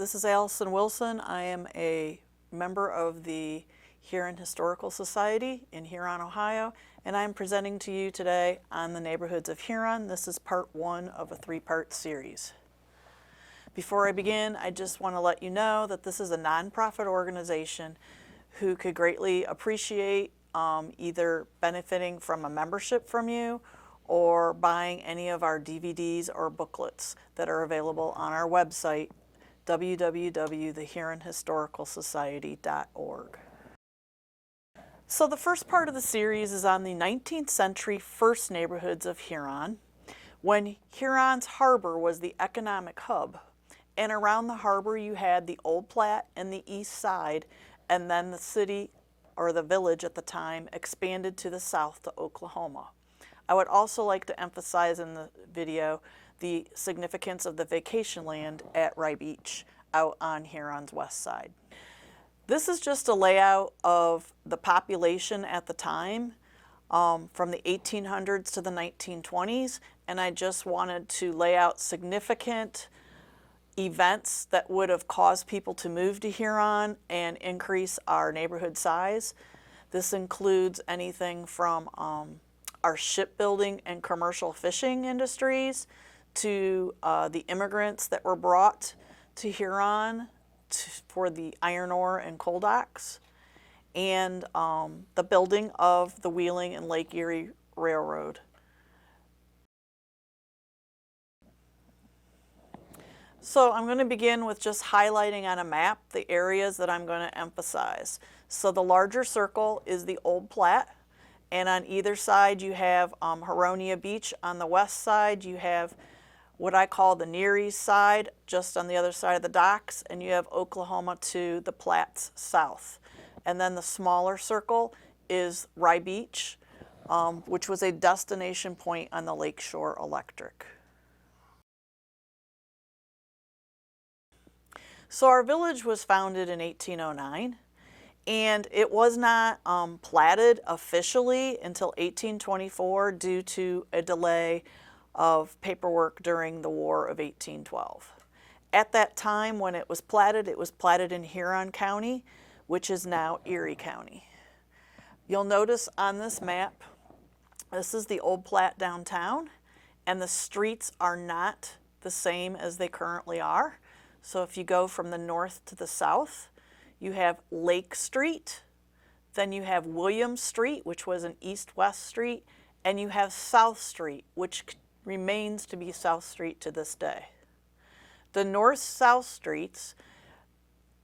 This is Allison Wilson. I am a member of the Huron Historical Society in Huron, Ohio, and I'm presenting to you today on the neighborhoods of Huron. This is part one of a three-part series. Before I begin, I just want to let you know that this is a nonprofit organization who could greatly appreciate either benefiting from a membership from you or buying any of our DVDs or booklets that are available on our website, www.thehuronhistoricalsociety.org. So the first part of the series is on the 19th century first neighborhoods of Huron, when Huron's harbor was the economic hub. And around the harbor you had the Old Platte and the east side, and then the city, or the village at the time, expanded to the south to Oklahoma. I would also like to emphasize in the video the significance of the vacation land at Rye Beach out on Huron's west side. This is just a layout of the population at the time from the 1800s to the 1920s, and I just wanted to lay out significant events that would have caused people to move to Huron and increase our neighborhood size. This includes anything from our shipbuilding and commercial fishing industries to the immigrants that were brought to Huron for the iron ore and coal docks, and the building of the Wheeling and Lake Erie Railroad. So I'm going to begin with just highlighting on a map the areas that I'm going to emphasize. So the larger circle is the Old Platte, and on either side you have Huronia Beach. On the west side you have what I call the Near East side, just on the other side of the docks, and you have Oklahoma to the Platte's south. And then the smaller circle is Rye Beach, which was a destination point on the Lakeshore Electric. So our village was founded in 1809, and it was not platted officially until 1824 due to a delay of paperwork during the War of 1812. At that time when it was platted in Huron County, which is now Erie County. You'll notice on this map, this is the Old Platte downtown, and the streets are not the same as they currently are. So if you go from the north to the south, you have Lake Street, then you have William Street, which was an east-west street, and you have South Street, which remains to be South Street to this day. The north-south streets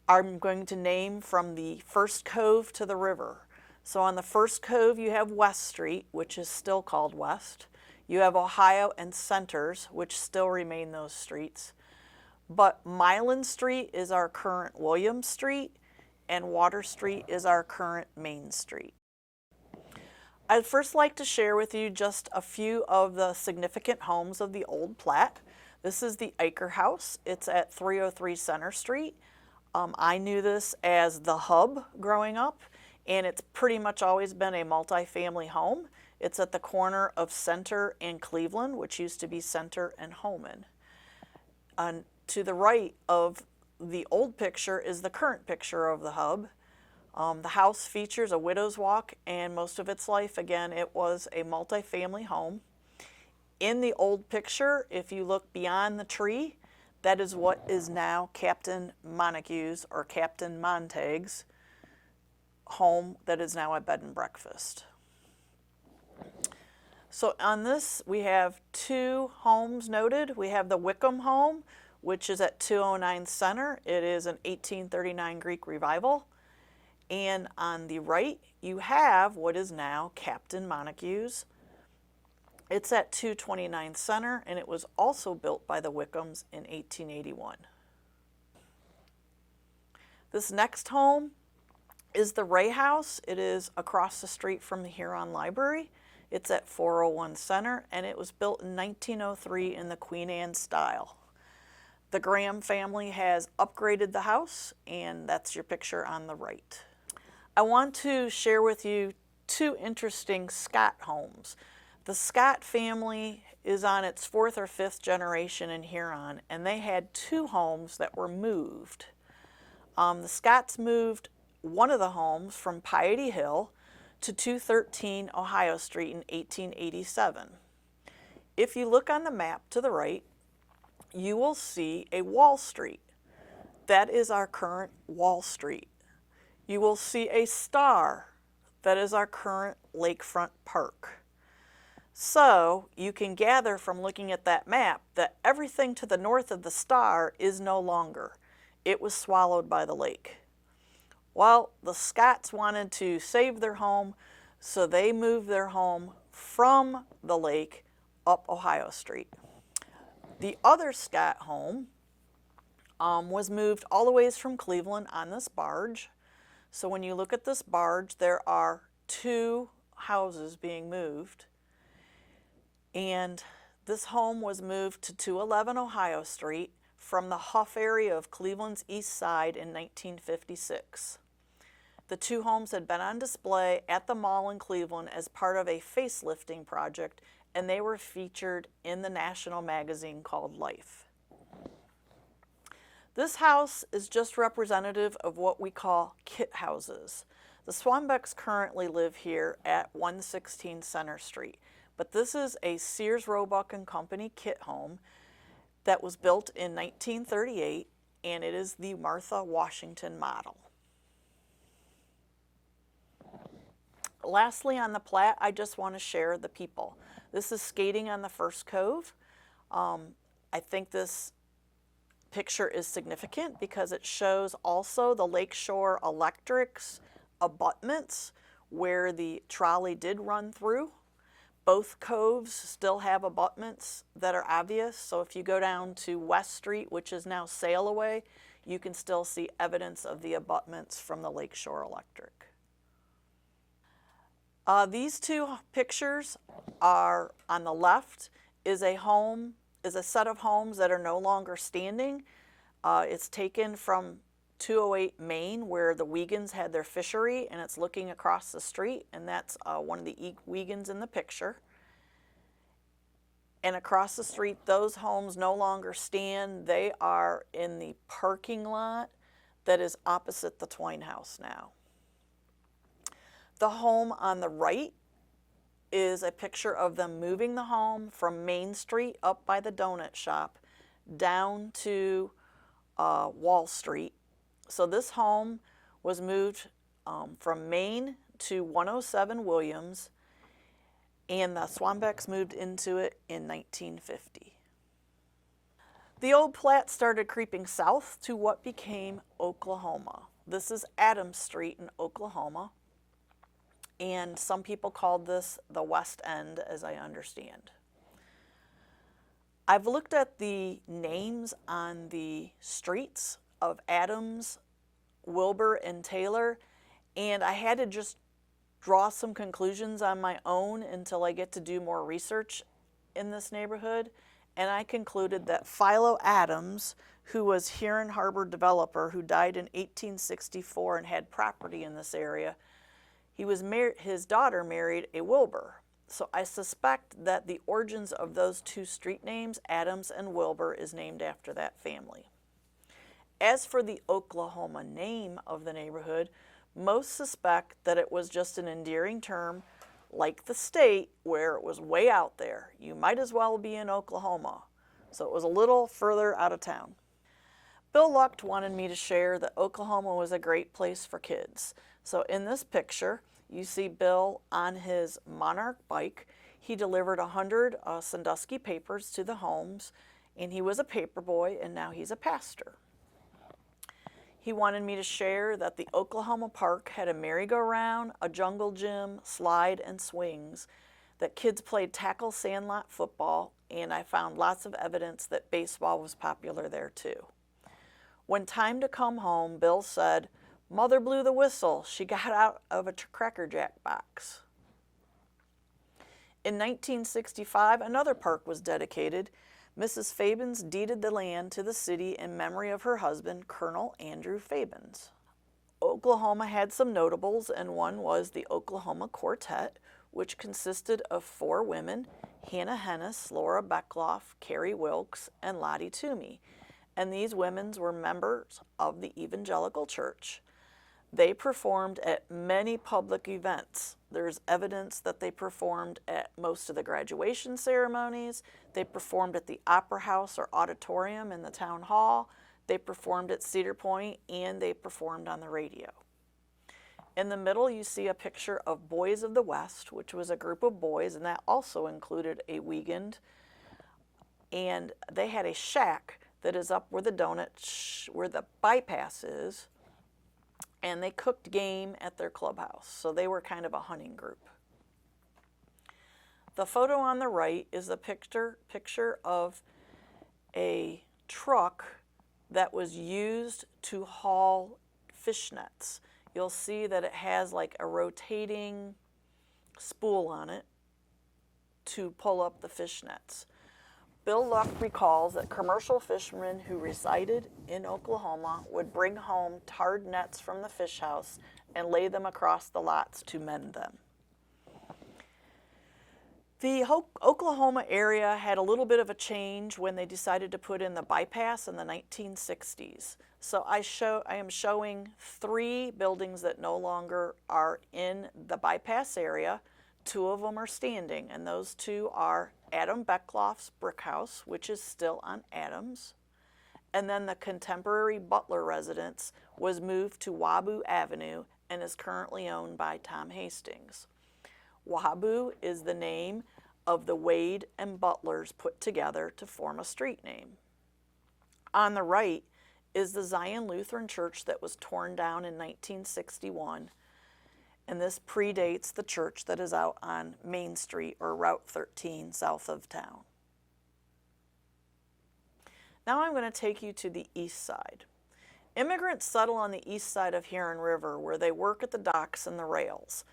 I'm going to name from the first cove to the river. So on the first cove you have West Street, which is still called West. You have Ohio and Centers, which still remain those streets. But Milan Street is our current William Street, and Water Street is our current Main Street. I'd first like to share with you just a few of the significant homes of the Old Platte. This is the Eicher House. It's at 303 Center Street. I knew this as the hub growing up, and it's pretty much always been a multi-family home. It's at the corner of Center and Cleveland, which used to be Center and Homan. To the right of the old picture is the current picture of the hub. The house features a widow's walk, and most of its life, again, it was a multi-family home. In the old picture, if you look beyond the tree, that is what is now Captain Montague's or Captain Montague's home that is now a bed and breakfast. So on this, we have two homes noted. We have the Wickham home, which is at 209 Center. It is an 1839 Greek revival. And on the right, you have what is now Captain Montague's. It's at 229 Center, and it was also built by the Wickhams in 1881. This next home is the Ray House. It is across the street from the Huron Library. It's at 401 Center, and it was built in 1903 in the Queen Anne style. The Graham family has upgraded the house, and that's your picture on the right. I want to share with you two interesting Scott homes. The Scott family is on its fourth or fifth generation in Huron, and they had two homes that were moved. The Scotts moved one of the homes from Piety Hill to 213 Ohio Street in 1887. If you look on the map to the right, you will see a Wall Street. That is our current Wall Street. You will see a star. That is our current lakefront park. So you can gather from looking at that map that everything to the north of the star is no longer. It was swallowed by the lake. Well, the Scotts wanted to save their home, so they moved their home from the lake up Ohio Street. The other Scott home was moved all the ways from Cleveland on this barge. So when you look at this barge, there are two houses being moved. And this home was moved to 211 Ohio Street from the Huff area of Cleveland's east side in 1956. The two homes had been on display at the mall in Cleveland as part of a facelifting project, and they were featured in the national magazine called Life. This house is just representative of what we call kit houses. The Swanbecks currently live here at 116 Center Street. But this is a Sears Roebuck and Company kit home that was built in 1938, and it is the Martha Washington model. Lastly, on the plat, I just want to share the people. This is skating on the first cove. I think this picture is significant because it shows also the Lakeshore Electric's abutments where the trolley did run through. Both coves still have abutments that are obvious, so if you go down to West Street, which is now Sail Away, you can still see evidence of the abutments from the Lakeshore Electric. These two pictures are on the left is a set of homes that are no longer standing. It's taken from 208 Main, where the Wiegans had their fishery, and it's looking across the street, and that's one of the Wiegans in the picture. And across the street, those homes no longer stand. They are in the parking lot that is opposite the Twain House now. The home on the right is a picture of them moving the home from Main Street up by the donut shop down to Wall Street. So this home was moved from Main to 107 Williams, and the Swanbecks moved into it in 1950. The old plat started creeping south to what became Oklahoma. This is Adams Street in Oklahoma, and some people called this the West End, as I understand. I've looked at the names on the streets of Adams, Wilbur, and Taylor, and I had to just draw some conclusions on my own until I get to do more research in this neighborhood, and I concluded that Philo Adams, who was Huron Harbor developer who died in 1864 and had property in this area, his daughter married a Wilbur. So I suspect that the origins of those two street names, Adams and Wilbur, is named after that family. As for the Oklahoma name of the neighborhood, most suspect that it was just an endearing term, like the state, where it was way out there. You might as well be in Oklahoma. So it was a little further out of town. Bill Lucht wanted me to share that Oklahoma was a great place for kids. So in this picture, you see Bill on his Monarch bike. He delivered 100 Sandusky papers to the homes, and he was a paper boy, and now he's a pastor. He wanted me to share that the Oklahoma Park had a merry-go-round, a jungle gym, slide, and swings, that kids played tackle sandlot football, and I found lots of evidence that baseball was popular there too. When time to come home, Bill said, "Mother blew the whistle. She got out of a Cracker Jack box." In 1965, another park was dedicated. Mrs. Fabens deeded the land to the city in memory of her husband, Colonel Andrew Fabens. Oklahoma had some notables, and one was the Oklahoma Quartet, which consisted of 4 women: Hannah Hennis, Laura Beckloff, Carrie Wilkes, and Lottie Toomey. And these women were members of the Evangelical Church. They performed at many public events. There's evidence that they performed at most of the graduation ceremonies. They performed at the Opera House or auditorium in the town hall. They performed at Cedar Point, and they performed on the radio. In the middle, you see a picture of Boys of the West, which was a group of boys, and that also included a Wiegand. And they had a shack that is up where where the bypass is, and they cooked game at their clubhouse. So they were kind of a hunting group. The photo on the right is a picture of a truck that was used to haul fish nets. You'll see that it has like a rotating spool on it to pull up the fish nets. Bill Luck recalls that commercial fishermen who resided in Oklahoma would bring home tarred nets from the fish house and lay them across the lots to mend them. The Oklahoma area had a little bit of a change when they decided to put in the bypass in the 1960s. So I am showing 3 buildings that no longer are in the bypass area. 2 of them are standing, and those 2 are Adam Beckloff's brick house, which is still on Adams, and then the contemporary Butler residence was moved to Wabu Avenue and is currently owned by Tom Hastings. Wabu is the name of the Wade and Butlers put together to form a street name. On the right is the Zion Lutheran Church that was torn down in 1961, and this predates the church that is out on Main Street or Route 13 south of town. Now I'm going to take you to the east side. Immigrants settle on the east side of Huron River where they work at the docks and the rails.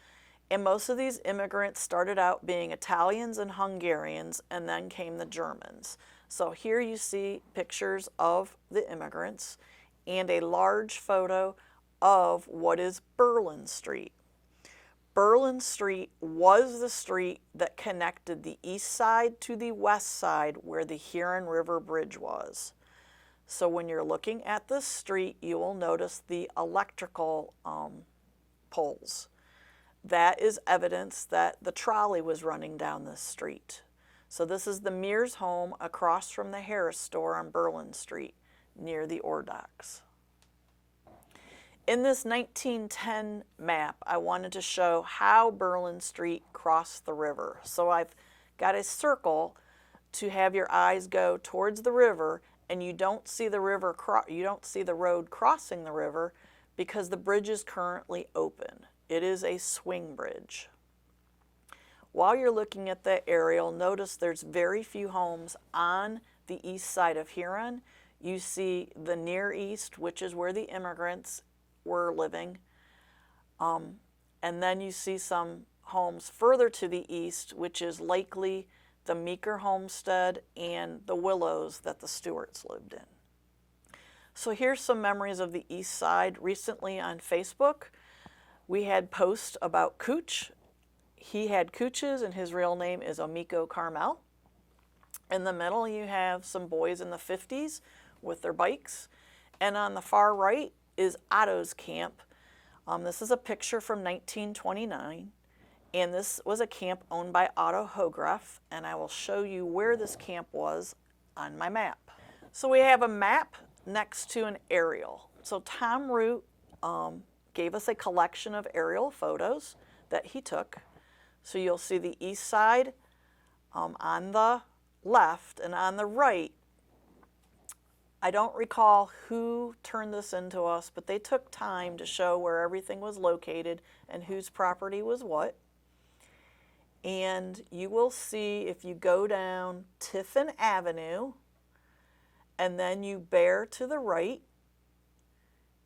And most of these immigrants started out being Italians and Hungarians, and then came the Germans. So here you see pictures of the immigrants and a large photo of what is Berlin Street. Berlin Street was the street that connected the east side to the west side where the Huron River Bridge was. So when you're looking at this street, you will notice the electrical poles. That is evidence that the trolley was running down this street. So this is the Mears home across from the Harris store on Berlin Street near the ore docks. In this 1910 map, I wanted to show how Berlin Street crossed the river. So I've got a circle to have your eyes go towards the river, and you don't see the road crossing the river because the bridge is currently open. It is a swing bridge. While you're looking at the aerial, notice there's very few homes on the east side of Huron. You see the Near East, which is where the immigrants were living. And then you see some homes further to the east, which is likely the Meeker homestead and the Willows that the Stewarts lived in. So here's some memories of the east side. Recently on Facebook, we had posts about Cooch. He had Cooches, and his real name is Omiko Carmel. In the middle, you have some boys in the 50s with their bikes. And on the far right is Otto's camp. This is a picture from 1929. And this was a camp owned by Otto Hogreff. And I will show you where this camp was on my map. So we have a map next to an aerial. So Tom Root gave us a collection of aerial photos that he took. So you'll see the east side on the left, and on the right, I don't recall who turned this into us, but they took time to show where everything was located and whose property was what. And you will see if you go down Tiffin Avenue and then you bear to the right,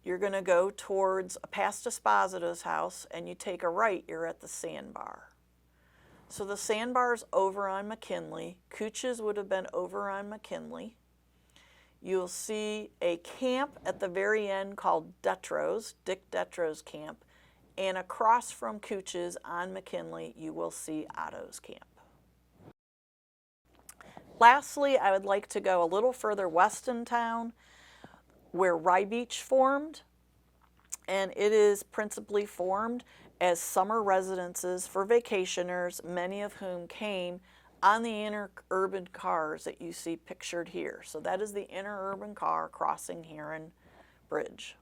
you're going to go towards past Esposito's house, and you take a right, you're at the Sandbar. So the Sandbar's over on McKinley. Cooch's would have been over on McKinley. You'll see a camp at the very end called Detro's, Dick Detro's camp, And across from Cooch's on McKinley, you will see Otto's Camp. Lastly, I would like to go a little further west in town where Rye Beach formed, and it is principally formed as summer residences for vacationers, many of whom came on the interurban cars that you see pictured here. So that is the interurban car crossing Huron Bridge.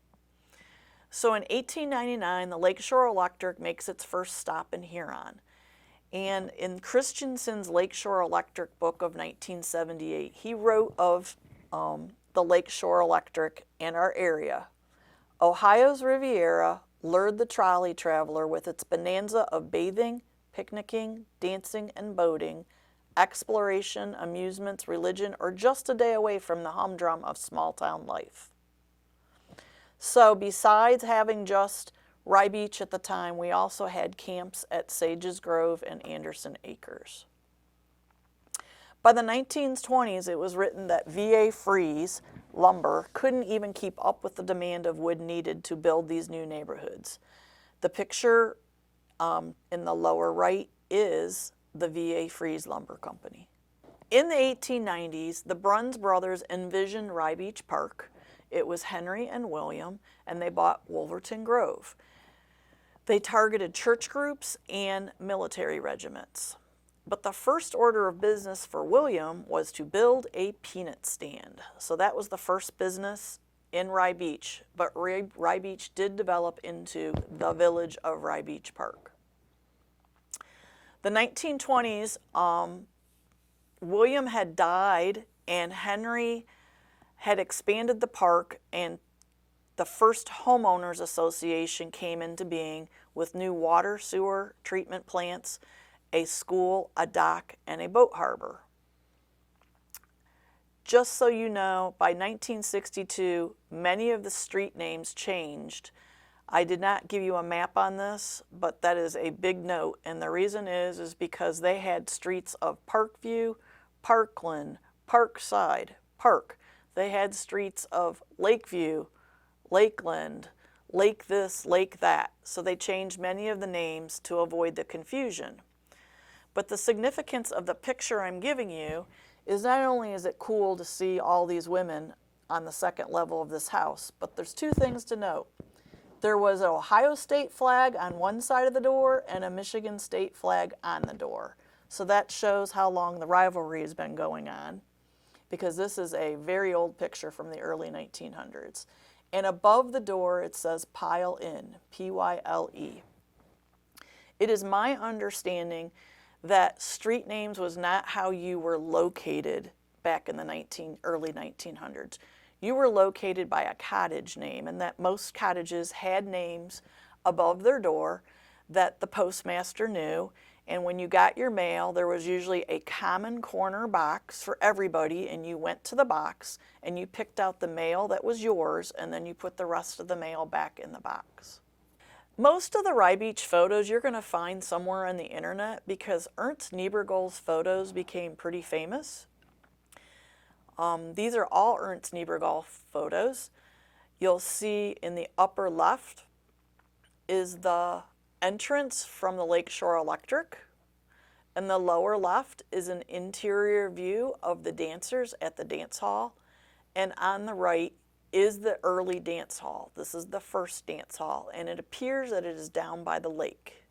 So in 1899, the Lakeshore Electric makes its first stop in Huron. And in Christensen's Lakeshore Electric book of 1978, he wrote of the Lakeshore Electric and our area. Ohio's Riviera lured the trolley traveler with its bonanza of bathing, picnicking, dancing, and boating, exploration, amusements, religion, or just a day away from the humdrum of small-town life. So besides having just Rye Beach at the time, we also had camps at Sages Grove and Anderson Acres. By the 1920s, it was written that VA Freeze lumber couldn't even keep up with the demand of wood needed to build these new neighborhoods. The picture in the lower right is the VA Freeze Lumber Company. In the 1890s, the Bruns brothers envisioned Rye Beach Park. It was Henry and William, and they bought Wolverton Grove. They targeted church groups and military regiments. But the first order of business for William was to build a peanut stand. So that was the first business in Rye Beach, but Rye Beach did develop into the village of Rye Beach Park. The 1920s, William had died and Henry had expanded the park, and the first homeowners association came into being with new water, sewer, treatment plants, a school, a dock, and a boat harbor. Just so you know, by 1962, many of the street names changed. I did not give you a map on this, but that is a big note, and the reason is because they had streets of Parkview, Parkland, Parkside, Park. They had streets of Lakeview, Lakeland, Lake this, Lake that. So they changed many of the names to avoid the confusion. But the significance of the picture I'm giving you is not only is it cool to see all these women on the second level of this house, but there's two things to note. There was an Ohio State flag on one side of the door and a Michigan State flag on the door. So that shows how long the rivalry has been going on, because this is a very old picture from the early 1900s. And above the door it says Pile Inn, P-Y-L-E. It is my understanding that street names was not how you were located back in the early 1900s. You were located by a cottage name, and that most cottages had names above their door that the postmaster knew. And when you got your mail, there was usually a common corner box for everybody, and you went to the box and you picked out the mail that was yours, and then you put the rest of the mail back in the box. Most of the Rye Beach photos you're going to find somewhere on the internet, because Ernst Niebergall's photos became pretty famous. These are all Ernst Niebergall photos. You'll see in the upper left is the entrance from the Lakeshore Electric, and the lower left is an interior view of the dancers at the dance hall, and on the right is the early dance hall. This is the first dance hall, and it appears that it is down by the lake.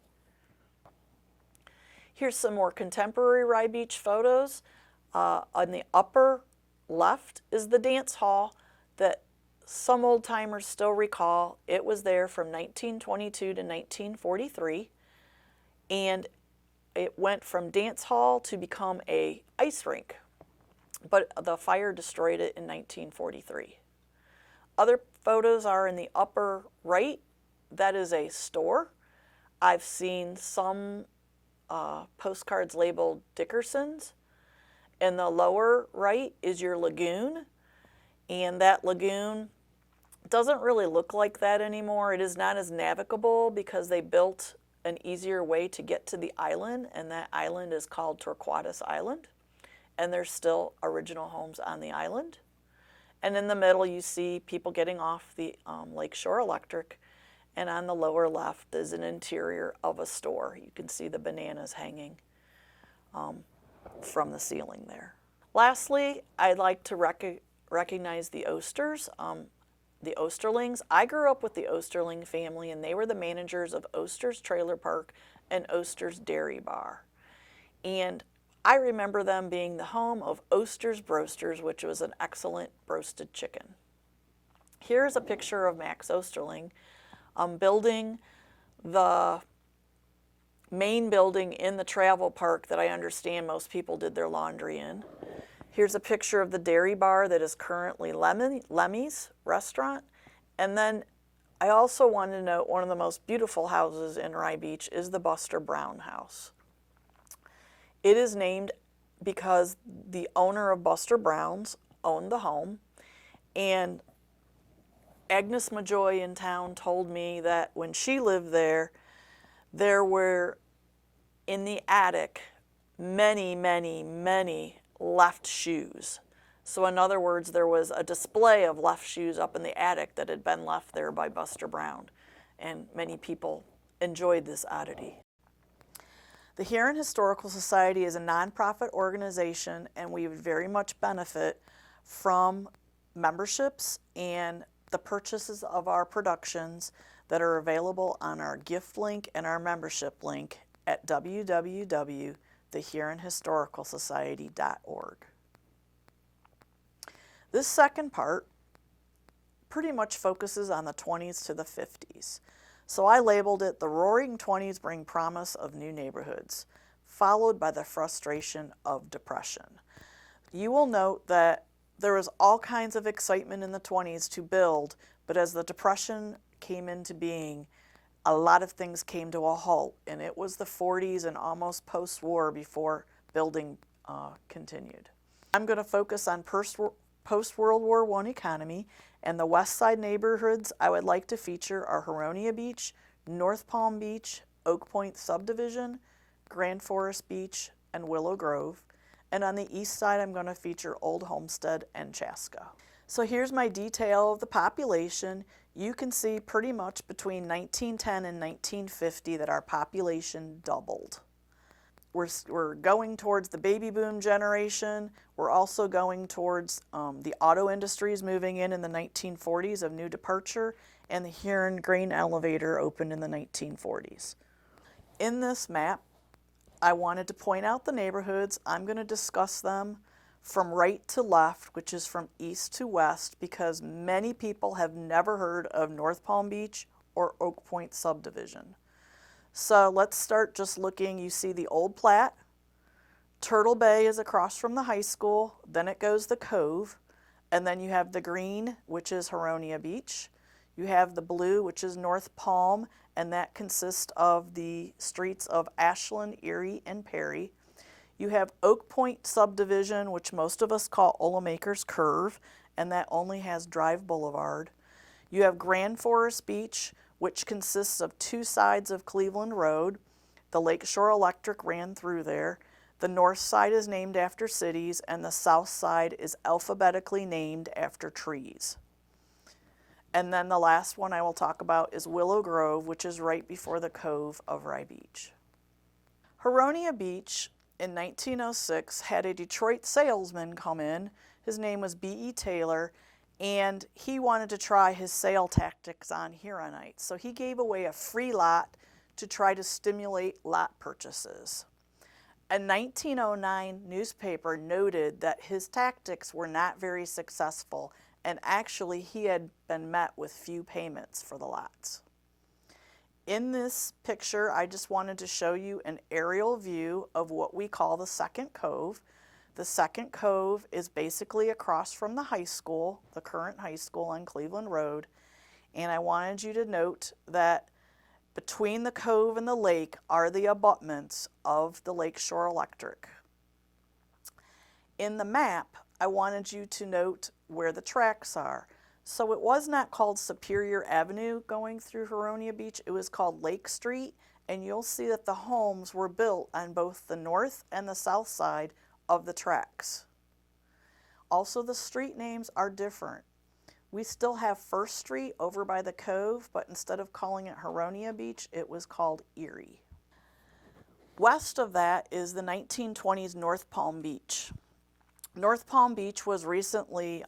Here's some more contemporary Rye Beach photos. On the upper left is the dance hall that some old timers still recall. It was there from 1922 to 1943, and it went from dance hall to become a ice rink, but the fire destroyed it in 1943. Other photos are in the upper right. That is a store. I've seen some postcards labeled Dickerson's. In the lower right is your lagoon, and that lagoon doesn't really look like that anymore. It is not as navigable because they built an easier way to get to the island, and that island is called Torquatus Island, and there's still original homes on the island. And in the middle you see people getting off the Lakeshore Electric, And on the lower left is an interior of a store. You can see the bananas hanging from the ceiling there. Lastly, I'd like to recognize the Osters, the Osterlings. I grew up with the Osterling family, and they were the managers of Oster's Trailer Park and Oster's Dairy Bar. And I remember them being the home of Oster's Broasters, which was an excellent roasted chicken. Here's a picture of Max Osterling building the main building in the travel park that I understand most people did their laundry in. Here's a picture of the dairy bar that is currently Lemmy's restaurant. And then I also want to note one of the most beautiful houses in Rye Beach is the Buster Brown House. It is named because the owner of Buster Brown's owned the home, and Agnes Majoy in town told me that when she lived there, there were in the attic many, many, many left shoes. So in other words, there was a display of left shoes up in the attic that had been left there by Buster Brown, and many people enjoyed this oddity. The Huron Historical Society is a nonprofit organization, and we would very much benefit from memberships and the purchases of our productions that are available on our gift link and our membership link at www.thehuronhistoricalsociety.org. This second part pretty much focuses on the 20s to the 50s. So I labeled it "The Roaring 20s Bring Promise of New Neighborhoods," followed by the frustration of depression. You will note that there was all kinds of excitement in the 20s to build, but as the Depression came into being, a lot of things came to a halt, and it was the 40s and almost post-war before building continued. I'm going to focus on post-World War I economy, and the West Side neighborhoods I would like to feature are Huronia Beach, North Palm Beach, Oak Point Subdivision, Grand Forest Beach, and Willow Grove. And on the east side, I'm going to feature Old Homestead and Chaska. So here's my detail of the population. You can see pretty much between 1910 and 1950 that our population doubled. We're going towards the baby boom generation. We're also going towards the auto industries moving in the 1940s of new departure, and the Huron grain elevator opened in the 1940s. In this map, I wanted to point out the neighborhoods. I'm going to discuss them from right to left, which is from east to west, because many people have never heard of North Palm Beach or Oak Point Subdivision. So let's start just looking. You see the Old Platte. Turtle Bay is across from the high school. Then it goes the Cove. And then you have the green, which is Huronia Beach. You have the blue, which is North Palm, and that consists of the streets of Ashland, Erie, and Perry. You have Oak Point Subdivision, which most of us call Olemaker's Curve, and that only has Drive Boulevard. You have Grand Forest Beach, which consists of two sides of Cleveland Road. The Lakeshore Electric ran through there. The north side is named after cities, and the south side is alphabetically named after trees. And then the last one I will talk about is Willow Grove, which is right before the Cove of Rye Beach. Huronia Beach in 1906 had a Detroit salesman come in. His name was B.E. Taylor, and he wanted to try his sale tactics on Huronites. So he gave away a free lot to try to stimulate lot purchases. A 1909 newspaper noted that his tactics were not very successful, and actually he had been met with few payments for the lots. In this picture, I just wanted to show you an aerial view of what we call the Second Cove. The Second Cove is basically across from the high school, the current high school on Cleveland Road, and I wanted you to note that between the cove and the lake are the abutments of the Lakeshore Electric. In the map, I wanted you to note where the tracks are. So it was not called Superior Avenue going through Huronia Beach, it was called Lake Street, and you'll see that the homes were built on both the north and the south side of the tracks. Also, the street names are different. We still have First Street over by the Cove, but instead of calling it Huronia Beach, it was called Erie. West of that is the 1920s North Palm Beach. North Palm Beach was recently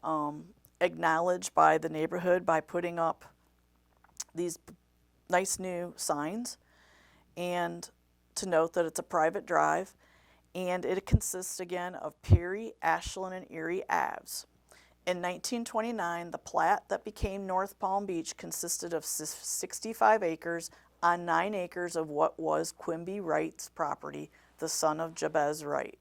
acknowledged by the neighborhood by putting up these nice new signs, and to note that it's a private drive, and it consists again of Peary, Ashland, and Erie Aves. In 1929, the plat that became North Palm Beach consisted of 65 acres on 9 acres of what was Quimby Wright's property, the son of Jabez Wright.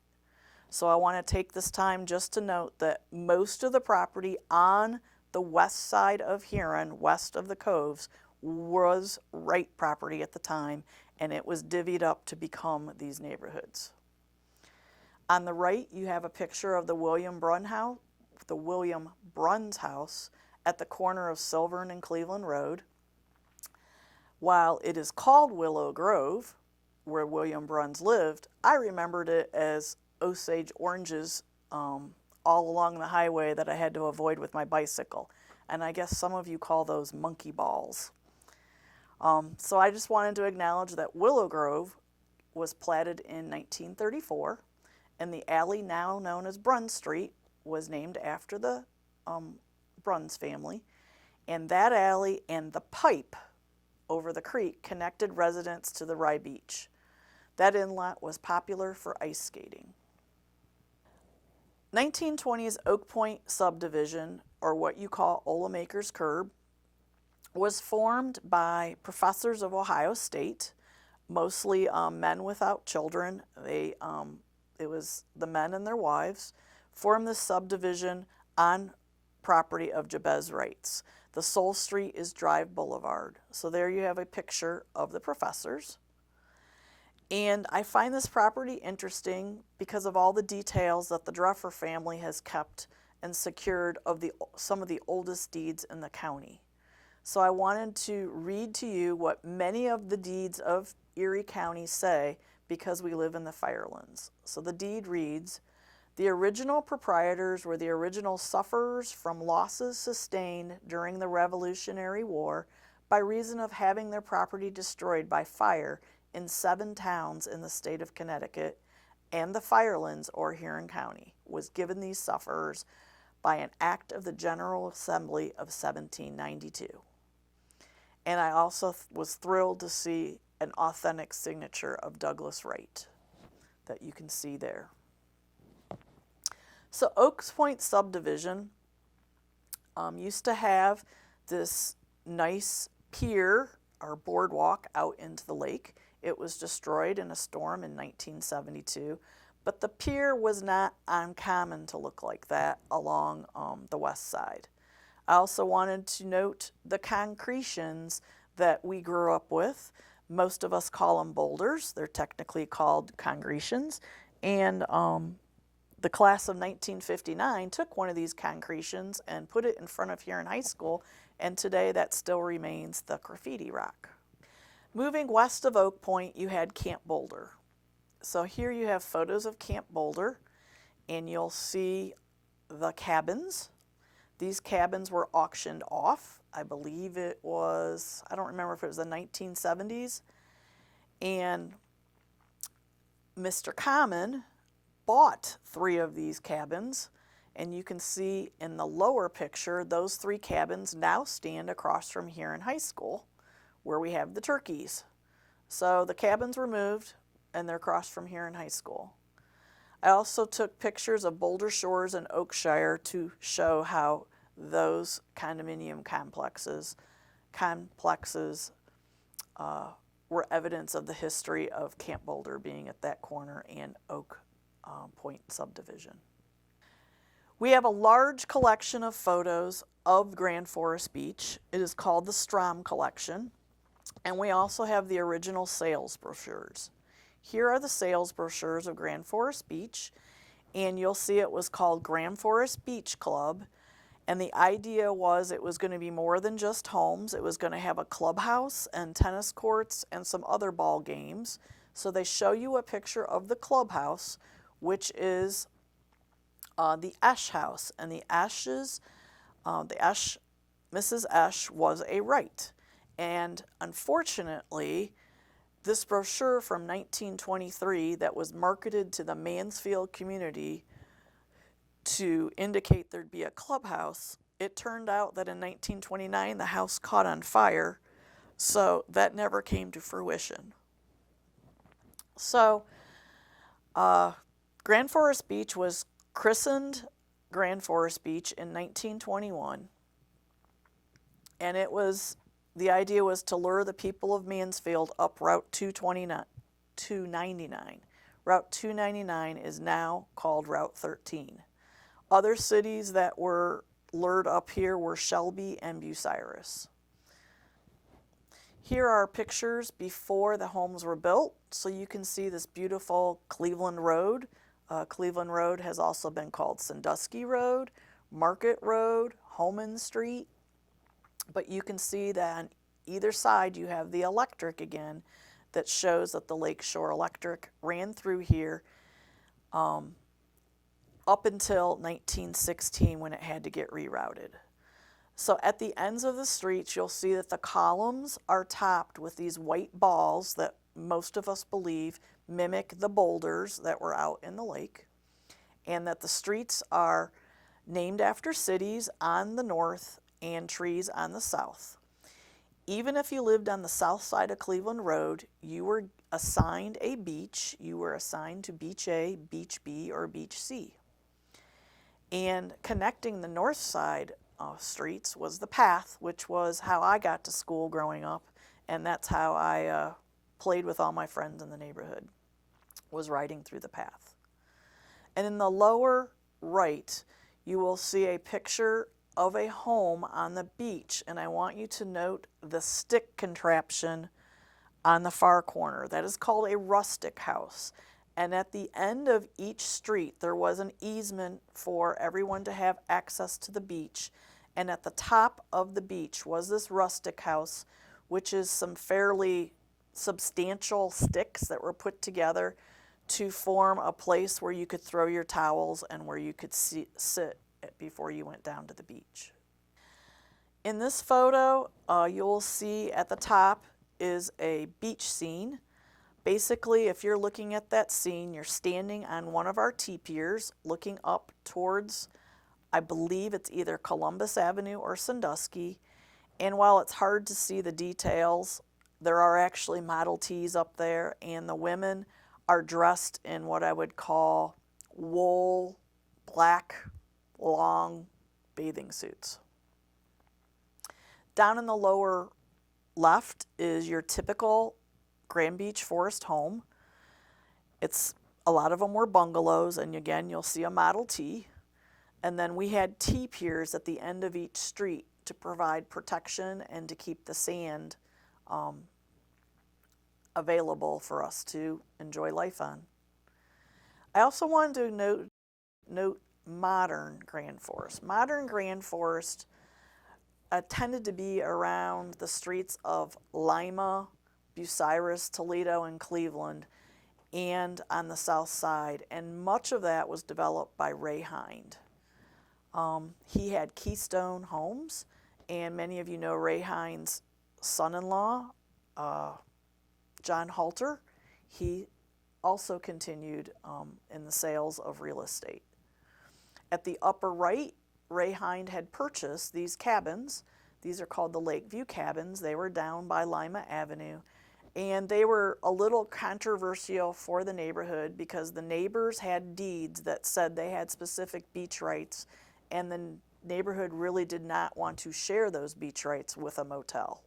So I want to take this time just to note that most of the property on the west side of Huron, west of the Coves, was Wright property at the time, and it was divvied up to become these neighborhoods. On the right, you have a picture of the William Bruns house at the corner of Silvern and Cleveland Road. While it is called Willow Grove, where William Bruns lived, I remembered it as Osage oranges all along the highway that I had to avoid with my bicycle. And I guess some of you call those monkey balls. So I just wanted to acknowledge that Willow Grove was platted in 1934, and the alley now known as Bruns Street was named after the Bruns family. And that alley and the pipe over the creek connected residents to the Rye Beach. That inlet was popular for ice skating. 1920s Oak Point subdivision, or what you call Olemaker's Curb, was formed by professors of Ohio State, mostly men without children. It was the men and their wives, formed this subdivision on property of Jabez Wright's. The sole street is Drive Boulevard. So there you have a picture of the professors. And I find this property interesting because of all the details that the Dreffer family has kept and secured of some of the oldest deeds in the county. So I wanted to read to you what many of the deeds of Erie County say, because we live in the Firelands. So the deed reads, "The original proprietors were the original sufferers from losses sustained during the Revolutionary War by reason of having their property destroyed by fire in 7 towns in the state of Connecticut, and the Firelands, or Huron County, was given these sufferers by an act of the General Assembly of 1792. And I also was thrilled to see an authentic signature of Douglas Wright that you can see there. So Oaks Point subdivision used to have this nice pier or boardwalk out into the lake. It was destroyed in a storm in 1972, but the pier was not uncommon to look like that along the west side. I also wanted to note the concretions that we grew up with. Most of us call them boulders. They're technically called concretions. And the class of 1959 took one of these concretions and put it in front of Huron High School, and today that still remains the graffiti rock. Moving west of Oak Point, you had Camp Boulder. So here you have photos of Camp Boulder, and you'll see the cabins. These cabins were auctioned off. I believe it was, I don't remember if it was the 1970s. And Mr. Common bought 3 of these cabins, and you can see in the lower picture, those 3 cabins now stand across from Huron High School, where we have the turkeys. So the cabins were moved, and they're across from Huron High School. I also took pictures of Boulder Shores and Oakshire to show how those condominium complexes were evidence of the history of Camp Boulder being at that corner and Oak Point subdivision. We have a large collection of photos of Grand Forest Beach. It is called the Strom Collection, and we also have the original sales brochures. Here are the sales brochures of Grand Forest Beach, and you'll see it was called Grand Forest Beach Club, and the idea was it was going to be more than just homes. It was going to have a clubhouse and tennis courts and some other ball games. So they show you a picture of the clubhouse, which is the Esch House, and the Esch Mrs. Esch was a Wright. And unfortunately, this brochure from 1923 that was marketed to the Mansfield community to indicate there'd be a clubhouse, it turned out that in 1929 the house caught on fire, so that never came to fruition. So, Grand Forest Beach was christened Grand Forest Beach in 1921, and the idea was to lure the people of Mansfield up Route 299. Route 299 is now called Route 13. Other cities that were lured up here were Shelby and Bucyrus. Here are pictures before the homes were built, so you can see this beautiful Cleveland Road. Cleveland Road has also been called Sandusky Road, Market Road, Homan Street, but you can see that on either side you have the electric again that shows that the Lakeshore Electric ran through here up until 1916 when it had to get rerouted. So at the ends of the streets, you'll see that the columns are topped with these white balls that most of us believe mimic the boulders that were out in the lake, and that the streets are named after cities on the north and trees on the south. Even if you lived on the south side of Cleveland Road, you were assigned a beach. You were assigned to Beach A, Beach B, or Beach C. And connecting the north side streets was the path, which was how I got to school growing up, and that's how I played with all my friends in the neighborhood, was riding through the path. And in the lower right, you will see a picture of a home on the beach, and I want you to note the stick contraption on the far corner. That is called a rustic house. And at the end of each street, there was an easement for everyone to have access to the beach. And at the top of the beach was this rustic house, which is some fairly substantial sticks that were put together to form a place where you could throw your towels and where you could sit before you went down to the beach. In this photo, you'll see at the top is a beach scene. Basically, if you're looking at that scene, you're standing on one of our T-piers looking up towards, I believe it's either Columbus Avenue or Sandusky. And while it's hard to see the details, there are actually Model Ts up there, and the women are dressed in what I would call wool, black, long bathing suits. Down in the lower left is your typical Grand Beach Forest home. A lot of them were bungalows, and again, you'll see a Model T. And then we had T-piers at the end of each street to provide protection and to keep the sand available for us to enjoy life on. I also wanted to note modern Grand Forest. Modern Grand Forest tended to be around the streets of Lima, Bucyrus, Toledo, and Cleveland, and on the south side, and much of that was developed by Ray Hind. He had Keystone Homes, and many of you know Ray Hind's son-in-law, John Halter. He also continued in the sales of real estate. At the upper right, Ray Hind had purchased these cabins. These are called the Lakeview Cabins. They were down by Lima Avenue. And they were a little controversial for the neighborhood because the neighbors had deeds that said they had specific beach rights, and the neighborhood really did not want to share those beach rights with a motel.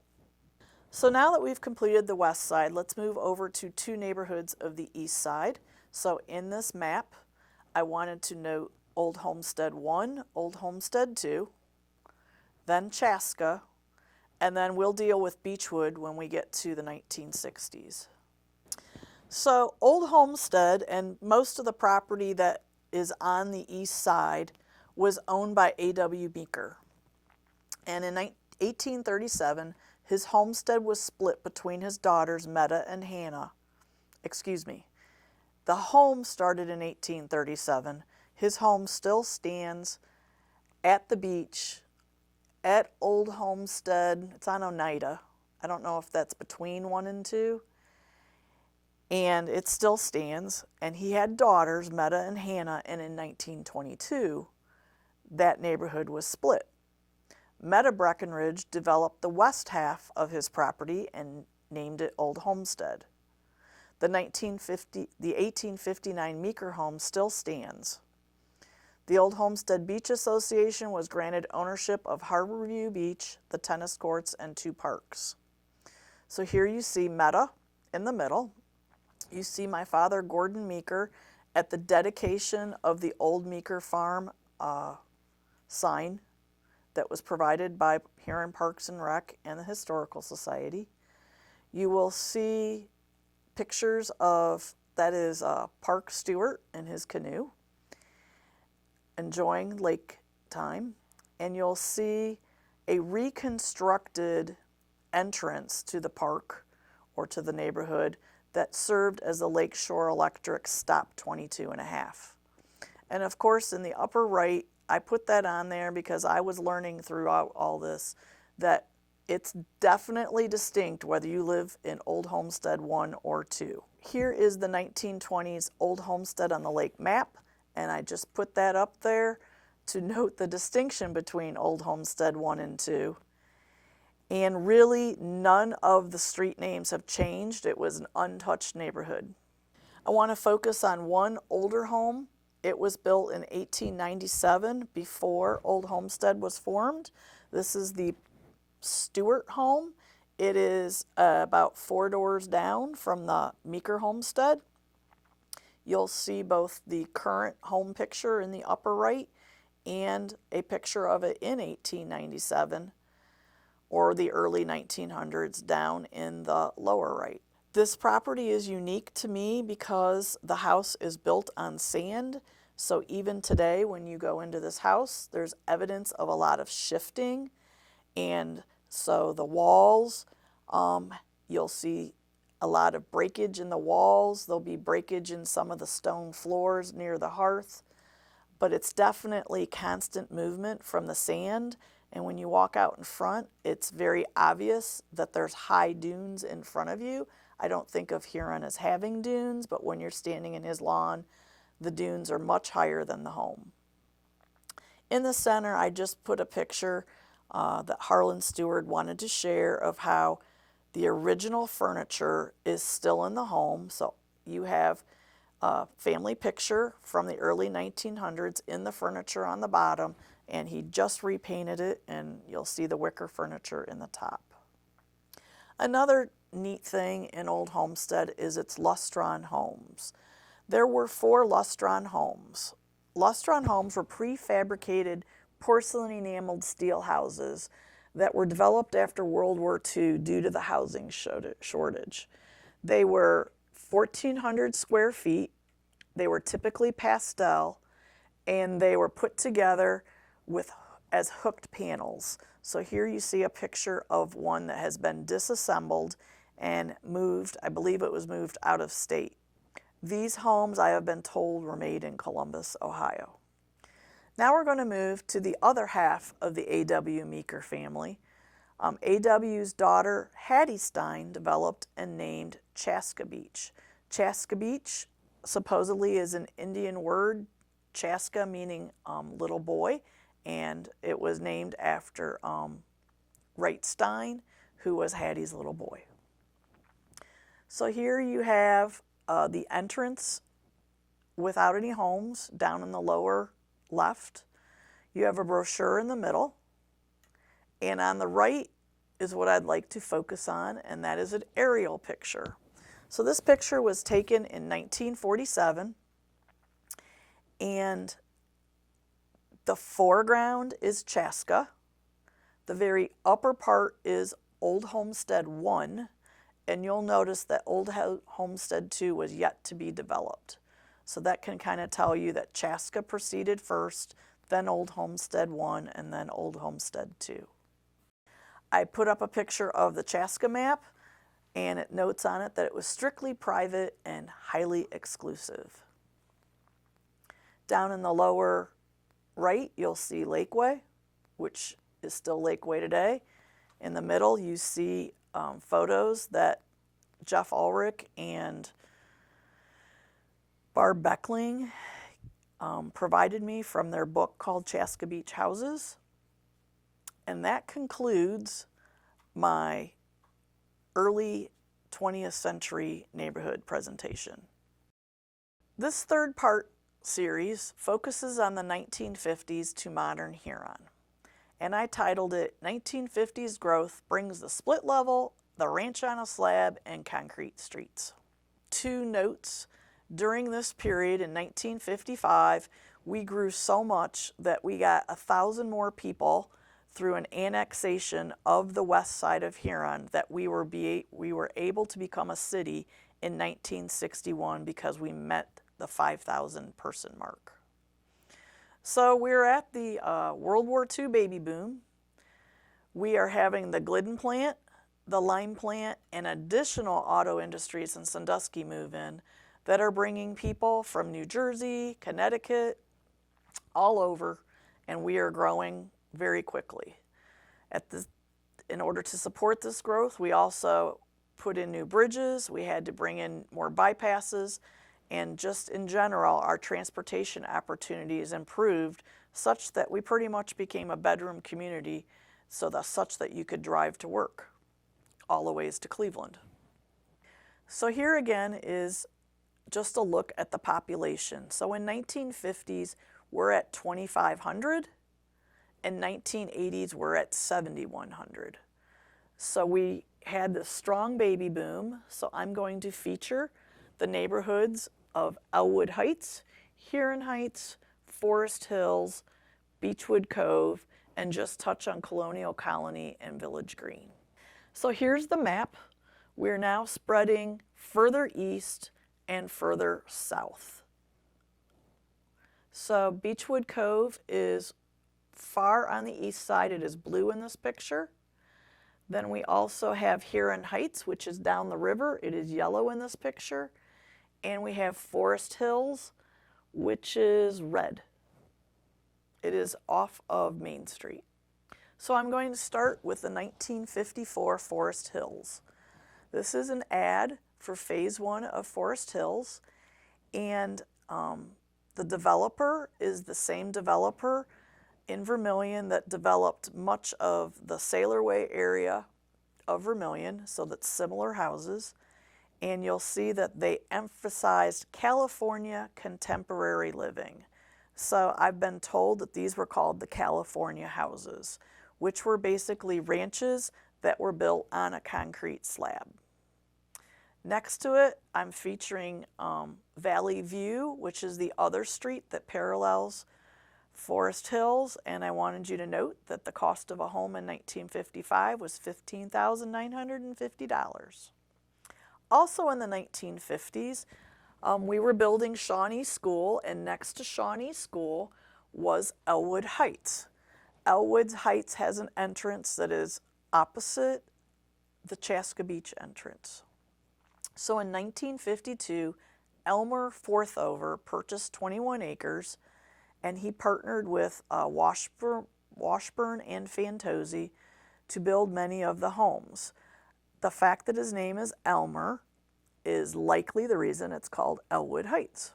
So now that we've completed the west side, let's move over to two neighborhoods of the east side. So in this map, I wanted to note Old Homestead 1, Old Homestead 2, then Chaska, and then we'll deal with Beechwood when we get to the 1960s. So Old Homestead and most of the property that is on the east side was owned by A.W. Meeker. And in 1837, his homestead was split between his daughters Meta and Hannah. The home started in 1837. His home still stands at the beach at Old Homestead. It's on Oneida. I don't know if that's between 1 and 2. And it still stands. And he had daughters, Meta and Hannah, and in 1922, that neighborhood was split. Meta Breckenridge developed the west half of his property and named it Old Homestead. The 1859 Meeker home still stands. The Old Homestead Beach Association was granted ownership of Harborview Beach, the tennis courts, and 2 parks. So here you see Meta in the middle. You see my father, Gordon Meeker, at the dedication of the Old Meeker Farm sign that was provided by Huron Parks and Rec and the Historical Society. You will see pictures of, that is Park Stewart in his canoe, enjoying lake time, and you'll see a reconstructed entrance to the park or to the neighborhood that served as the Lakeshore Electric Stop 22.5. And of course, in the upper right, I put that on there because I was learning throughout all this that it's definitely distinct whether you live in Old Homestead 1 or 2. Here is the 1920s Old Homestead on the lake map, and I just put that up there to note the distinction between Old Homestead 1 and 2. And really, none of the street names have changed. It was an untouched neighborhood. I want to focus on one older home. It was built in 1897, before Old Homestead was formed. This is the Stewart home. It is about 4 doors down from the Meeker homestead. You'll see both the current home picture in the upper right and a picture of it in 1897 or the early 1900s down in the lower right. This property is unique to me because the house is built on sand. So even today when you go into this house, there's evidence of a lot of shifting. And so the walls, you'll see a lot of breakage in the walls. There'll be breakage in some of the stone floors near the hearth. But it's definitely constant movement from the sand. And when you walk out in front, it's very obvious that there's high dunes in front of you. I don't think of Huron as having dunes, but when you're standing in his lawn, the dunes are much higher than the home. In the center, I just put a picture that Harlan Stewart wanted to share of how the original furniture is still in the home. So you have a family picture from the early 1900s in the furniture on the bottom, and he just repainted it, and you'll see the wicker furniture in the top. Another neat thing in Old Homestead is its lustron homes. There were 4 lustron homes. Lustron homes were prefabricated porcelain enameled steel houses that were developed after World War II due to the housing shortage. They were 1,400 square feet. They were typically pastel, and they were put together as hooked panels. So here you see a picture of one that has been disassembled and moved. I believe it was moved out of state. These homes, I have been told, were made in Columbus, Ohio. Now we're going to move to the other half of the A.W. Meeker family. A.W.'s daughter, Hattie Stein, developed and named Chaska Beach. Chaska Beach supposedly is an Indian word, Chaska meaning little boy, and it was named after Wright Stein, who was Hattie's little boy. So here you have the entrance without any homes down in the lower left. You have a brochure in the middle, and on the right is what I'd like to focus on, and that is an aerial picture. So this picture was taken in 1947, and the foreground is Chaska. The very upper part is Old Homestead 1, and you'll notice that Old Homestead 2 was yet to be developed. So that can kind of tell you that Chaska proceeded first, then Old Homestead 1, and then Old Homestead 2. I put up a picture of the Chaska map, and it notes on it that it was strictly private and highly exclusive. Down in the lower right, you'll see Lakeway, which is still Lakeway today. In the middle, you see photos that Jeff Ulrich and Barb Beckling provided me from their book called Chaska Beach Houses. And that concludes my early 20th century neighborhood presentation. This third part series focuses on the 1950s to modern Huron. And I titled it 1950s Growth Brings the Split Level, the Ranch on a Slab, and Concrete Streets. Two notes: during this period in 1955, we grew so much that we got 1,000 more people through an annexation of the west side of Huron that we were able to become a city in 1961 because we met the 5,000 person mark. So we're at the World War II baby boom. We are having the Glidden plant, the lime plant, and additional auto industries in Sandusky move in that are bringing people from New Jersey, Connecticut, all over, and we are growing very quickly. In order to support this growth, we also put in new bridges, we had to bring in more bypasses, and just in general, our transportation opportunities improved such that we pretty much became a bedroom community, such that you could drive to work all the ways to Cleveland. So here again is just a look at the population. So in 1950s, we're at 2,500. In 1980s, we're at 7,100. So we had this strong baby boom. So I'm going to feature the neighborhoods of Elwood Heights, Huron Heights, Forest Hills, Beechwood Cove, and just touch on Colonial Colony and Village Green. So here's the map. We're now spreading further east and further south. So Beechwood Cove is far on the east side. It is blue in this picture. Then we also have Huron Heights, which is down the river. It is yellow in this picture. And we have Forest Hills, which is red. It is off of Main Street. So I'm going to start with the 1954 Forest Hills. This is an ad for Phase 1 of Forest Hills, and the developer is the same developer in Vermilion that developed much of the Sailor Way area of Vermilion, so that's similar houses. And you'll see that they emphasized California contemporary living. So I've been told that these were called the California houses, which were basically ranches that were built on a concrete slab. Next to it, I'm featuring Valley View, which is the other street that parallels Forest Hills, and I wanted you to note that the cost of a home in 1955 was $15,950. Also in the 1950s, we were building Shawnee School, and next to Shawnee School was Elwood Heights. Elwood Heights has an entrance that is opposite the Chaska Beach entrance. So in 1952, Elmer Forthover purchased 21 acres, and he partnered with Washburn and Fantozzi to build many of the homes. The fact that his name is Elmer is likely the reason it's called Elwood Heights.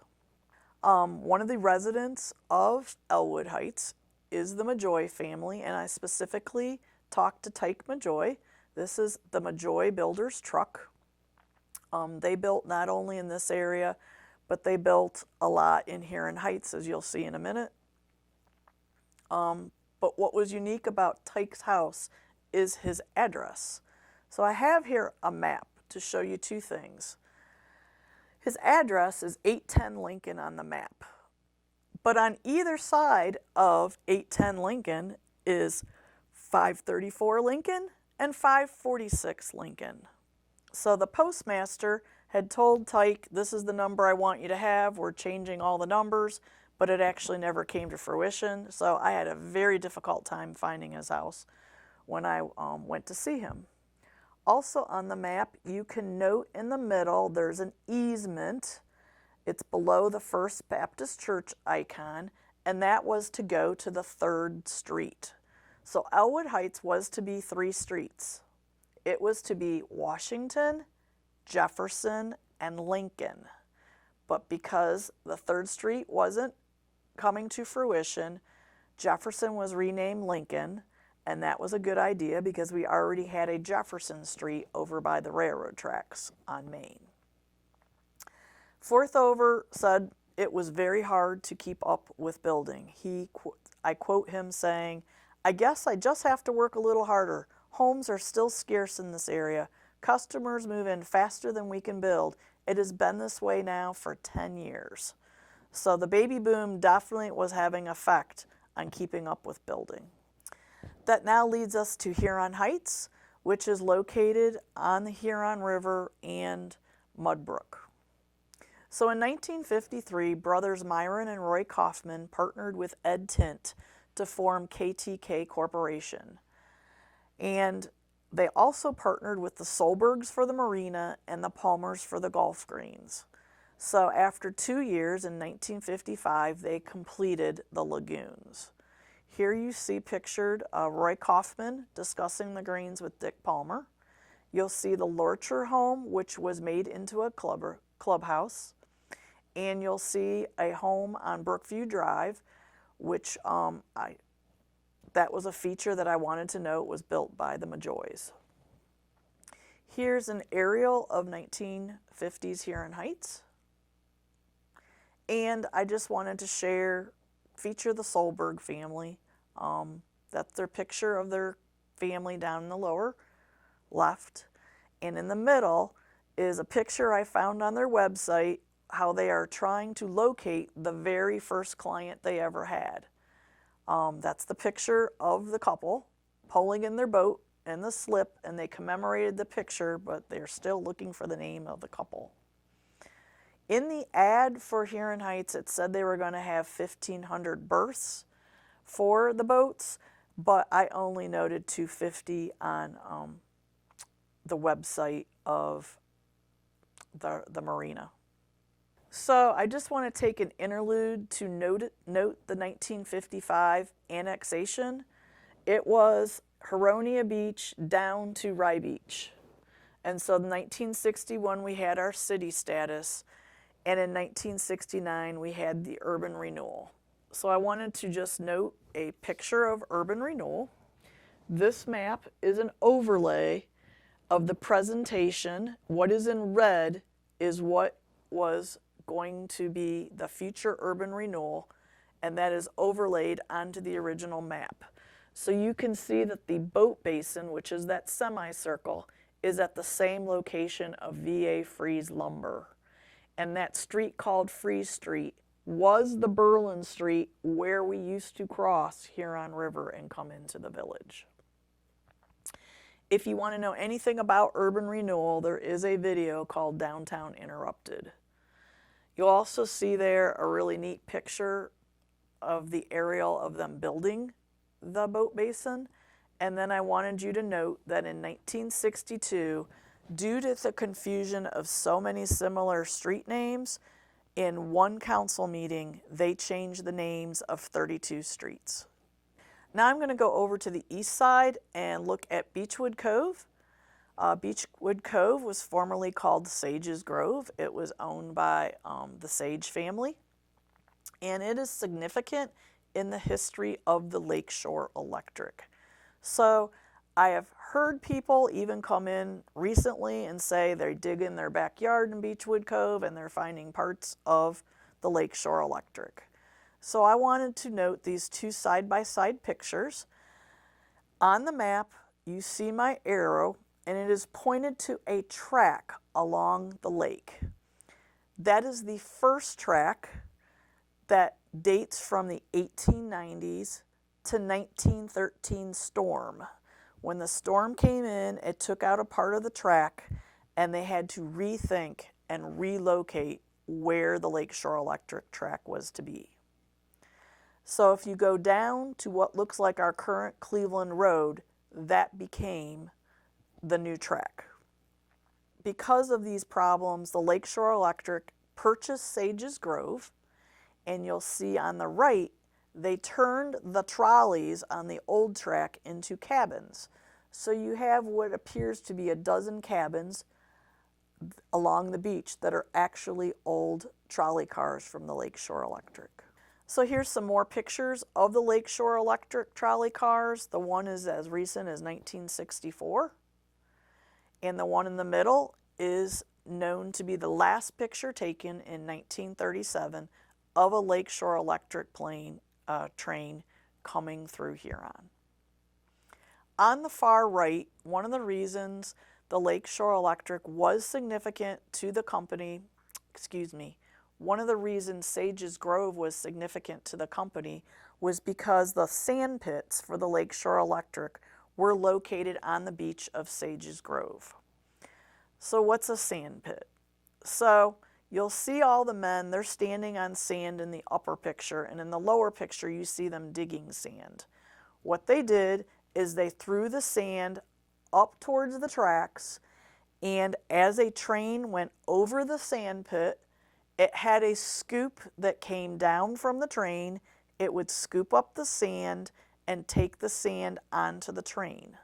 One of the residents of Elwood Heights is the Majoy family, and I specifically talked to Tyke Majoy. This is the Majoy Builders truck. They built not only in this area, but they built a lot in Huron Heights, as you'll see in a minute. But what was unique about Tyke's house is his address. So I have here a map to show you two things. His address is 810 Lincoln on the map. But on either side of 810 Lincoln is 534 Lincoln and 546 Lincoln. So the postmaster had told Tyke, this is the number I want you to have, we're changing all the numbers, but it actually never came to fruition. So I had a very difficult time finding his house when I went to see him. Also on the map, you can note in the middle there's an easement. It's below the First Baptist Church icon, and that was to go to the 3rd Street. So Elwood Heights was to be 3 streets. It was to be Washington, Jefferson, and Lincoln. But because the 3rd Street wasn't coming to fruition, Jefferson was renamed Lincoln, and that was a good idea because we already had a Jefferson Street over by the railroad tracks on Main. Forthover said it was very hard to keep up with building. I quote him saying, "I guess I just have to work a little harder. Homes are still scarce in this area. Customers move in faster than we can build. It has been this way now for 10 years. So the baby boom definitely was having effect on keeping up with building. That now leads us to Huron Heights, which is located on the Huron River and Mudbrook. So in 1953, brothers Myron and Roy Kaufman partnered with Ed Tint to form KTK Corporation. And they also partnered with the Solbergs for the marina and the Palmers for the golf greens. So after 2 years, in 1955, they completed the lagoons. Here you see pictured Roy Kaufman discussing the greens with Dick Palmer. You'll see the Lorcher home, which was made into a clubhouse. And you'll see a home on Brookview Drive, which that was a feature that I wanted to note was built by the Majoys. Here's an aerial of 1950s Huron Heights. And I just wanted to feature the Solberg family. That's their picture of their family down in the lower left. And in the middle is a picture I found on their website, how they are trying to locate the very first client they ever had. That's the picture of the couple pulling in their boat in the slip, and they commemorated the picture, but they're still looking for the name of the couple. In the ad for Huron Heights, it said they were going to have 1,500 berths for the boats, but I only noted 250 on the website of the marina. So I just want to take an interlude to note the 1955 annexation. It was Huronia Beach down to Rye Beach. And so in 1961 we had our city status, and in 1969 we had the urban renewal. So I wanted to just note a picture of urban renewal. This map is an overlay of the presentation. What is in red is what was going to be the future urban renewal, and that is overlaid onto the original map. So you can see that the boat basin, which is that semicircle, is at the same location of VA Freeze Lumber. And that street called Freeze Street was the Berlin Street where we used to cross Huron River and come into the village. If you want to know anything about urban renewal, there is a video called Downtown Interrupted. You'll also see there a really neat picture of the aerial of them building the boat basin. And then I wanted you to note that in 1962, due to the confusion of so many similar street names, in one council meeting, they changed the names of 32 streets. Now I'm going to go over to the east side and look at Beechwood Cove. Beechwood Cove was formerly called Sage's Grove. It was owned by the Sage family, and it is significant in the history of the Lakeshore Electric. So I have heard people even come in recently and say they dig in their backyard in Beechwood Cove and they're finding parts of the Lakeshore Electric. So I wanted to note these two side-by-side pictures. On the map, you see my arrow, and it is pointed to a track along the lake. That is the first track that dates from the 1890s to 1913 storm. When the storm came in, it took out a part of the track, and they had to rethink and relocate where the Lakeshore Electric track was to be. So if you go down to what looks like our current Cleveland Road, that became the new track. Because of these problems, the Lakeshore Electric purchased Sage's Grove, and you'll see on the right they turned the trolleys on the old track into cabins. So you have what appears to be a dozen cabins along the beach that are actually old trolley cars from the Lakeshore Electric. So here's some more pictures of the Lakeshore Electric trolley cars. The one is as recent as 1964, and the one in the middle is known to be the last picture taken in 1937 of a Lakeshore Electric train coming through Huron. On the far right, one of the reasons the Lakeshore Electric was significant to the company, one of the reasons Sages Grove was significant to the company was because the sand pits for the Lakeshore Electric were located on the beach of Sages Grove. So what's a sand pit? So you'll see all the men, they're standing on sand in the upper picture, and in the lower picture you see them digging sand. What they did is they threw the sand up towards the tracks, and as a train went over the sand pit, it had a scoop that came down from the train. It would scoop up the sand and take the sand onto the train.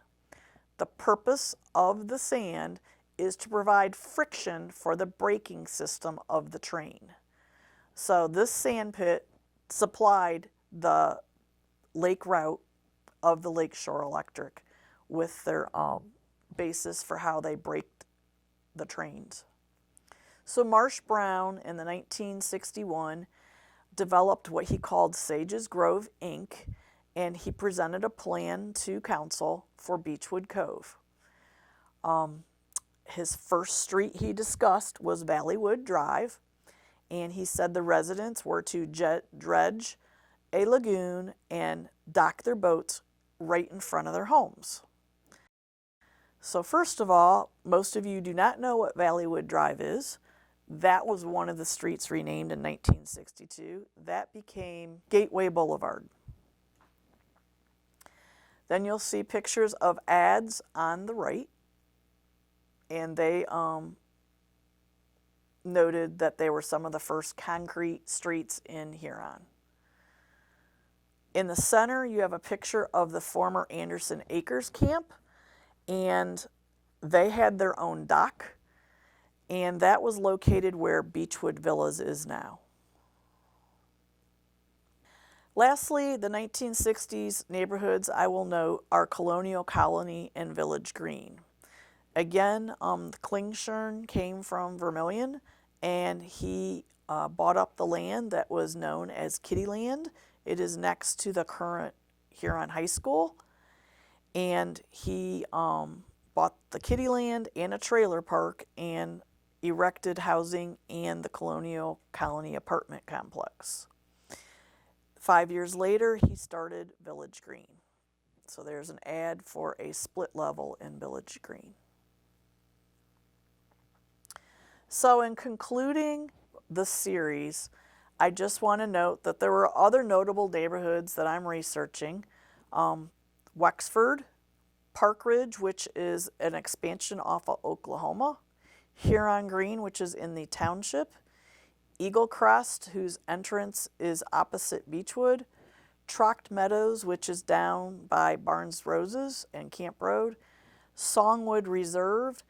The purpose of the sand is to provide friction for the braking system of the train. So this sand pit supplied the lake route of the Lakeshore Electric with their basis for how they braked the trains. So Marsh Brown in the 1961 developed what he called Sages Grove Inc., and he presented a plan to council for Beechwood Cove. His first street he discussed was Valleywood Drive, and he said the residents were to dredge a lagoon and dock their boats right in front of their homes. So first of all, most of you do not know what Valleywood Drive is. That was one of the streets renamed in 1962. That became Gateway Boulevard. Then you'll see pictures of ads on the right, and they noted that they were some of the first concrete streets in Huron. In the center, you have a picture of the former Anderson Acres camp, and they had their own dock, and that was located where Beechwood Villas is now. Lastly, the 1960s neighborhoods I will note are Colonial Colony and Village Green. Again, the Klingshirn came from Vermilion, and he bought up the land that was known as Kittyland. It is next to the current Huron High School, and he bought the Kittyland and a trailer park and erected housing and the Colonial Colony apartment complex. 5 years later, he started Village Green. So there's an ad for a split level in Village Green. So in concluding the series, I just want to note that there were other notable neighborhoods that I'm researching. Wexford, Park Ridge, which is an expansion off of Oklahoma, Huron Green, which is in the township, Eagle Crest, whose entrance is opposite Beechwood, Troct Meadows, which is down by Barnes Roses and Camp Road, Songwood Reserve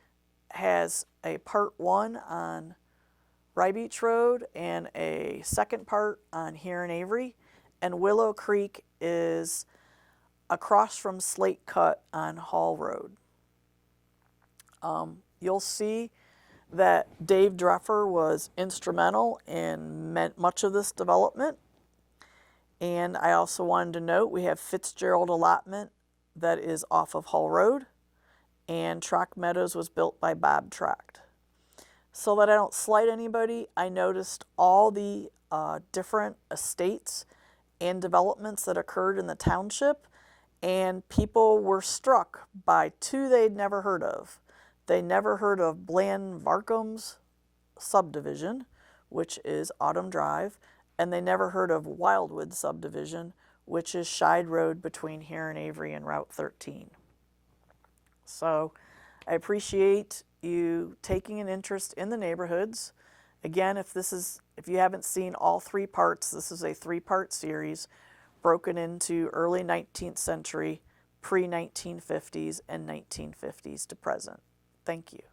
has a part 1 on Rye Beach Road and a second part on Huron Avery, and Willow Creek is across from Slate Cut on Hall Road. You'll see that Dave Dreffer was instrumental in much of this development. And I also wanted to note we have Fitzgerald Allotment that is off of Hall Road, and Troct Meadows was built by Bob Troct. So that I don't slight anybody, I noticed all the different estates and developments that occurred in the township, and people were struck by 2 they'd never heard of. They never heard of Bland Varcom's subdivision, which is Autumn Drive, and they never heard of Wildwood subdivision, which is Scheid Road between Huron Avery and Route 13. So I appreciate you taking an interest in the neighborhoods. Again, if you haven't seen all 3 parts, this is a 3-part series. broken into early 19th century, pre-1950s, and 1950s to present. Thank you.